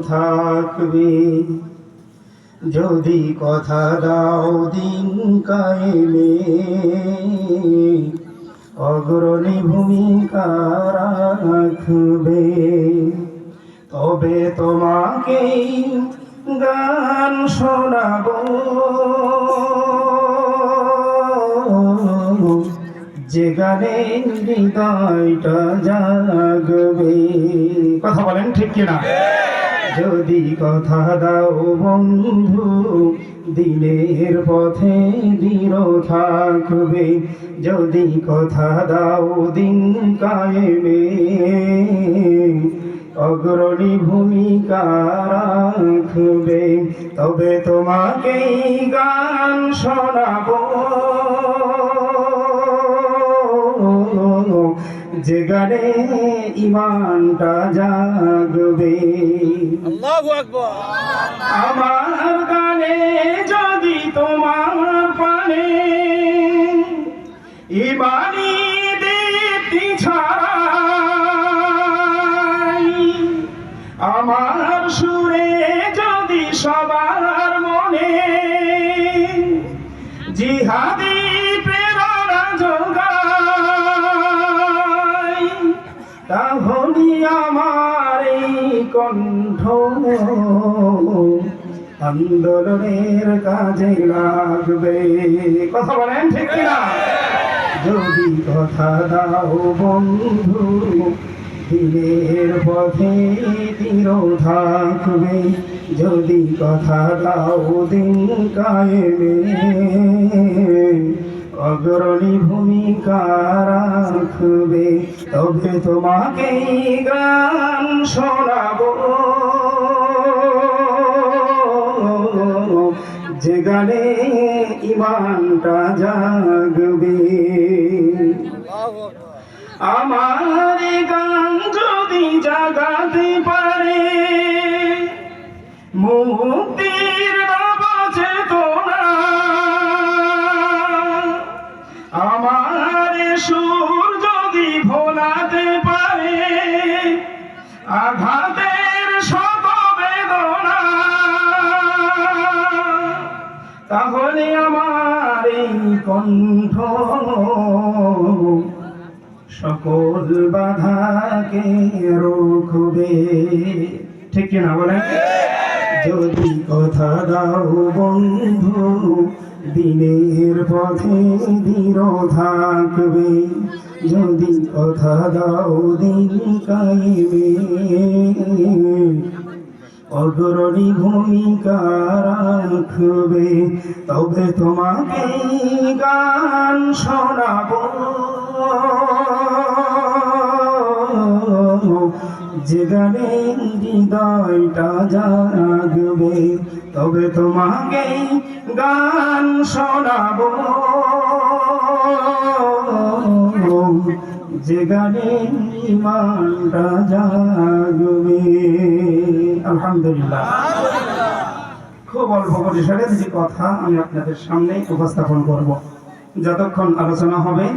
থাকবে যদি কথা দাও দিন কায়েমে অগ্রণী ভূমিকা রাখবে তবে তোমাকেই গান শোনাবো যে গানে হৃদয়টা জাগবে। কথা বলেন ঠিক কিনা? যদি কথা দাও বন্ধু দিনের পথে দৃঢ় থাকবে যদি কথা দাও দিন কায়েমে অগ্রণী ভূমিকা রাখবে তবে তোমাকেই গান শোনাবো যে গানে ইমানটা জাগবে। আল্লাহু আকবার। আমার গানে যদি তোমার পানে ইমানি দীপ্তি ছড়ায় আমার সুরে যদি সবার মনে জিহাদি প্রেরণা যোগায় তাহলে আমার এই কণ্ঠ আন্দোলনের কাজে লাগবে। কথা বলেন ঠিক কিনা? যদি কথা দাও বন্ধু দিনের পথে দৃঢ় থাকবে যদি কথা দাও দিন কায়েমে অগ্রণী ভূমিকা রাখবে তবে তোমাকেই গান শোনাবো যে গানে ইমানটা জাগবে। আমার গান যদি জাগাতে পারে মুক্তির নব চেতনা আমার সুর যদি ভোলাতে পারে আঘাতের শত বেদনা তাহলে আমার এই কণ্ঠ সকল বাধাকে রুখবে। ঠিক কিনা বলেন? যদি কথা দাও বন্ধু দিনের পথে দৃঢ় থাকবে যদি কথা দাও দিন কায়েমে অগ্রণী ভূমিকা রাখবে তবে তোমাকে গান শোনাবো যে গানে হৃদয়টা জাগবে তবে তোমাকে গান শোনাবো যে গানে ইমানটা জাগবে। আলহামদুলিল্লাহ। খুব অল্প পরিসরে কিছু কথা আমি আপনাদের সামনে উপস্থাপন করব। যতক্ষণ আলোচনা হবে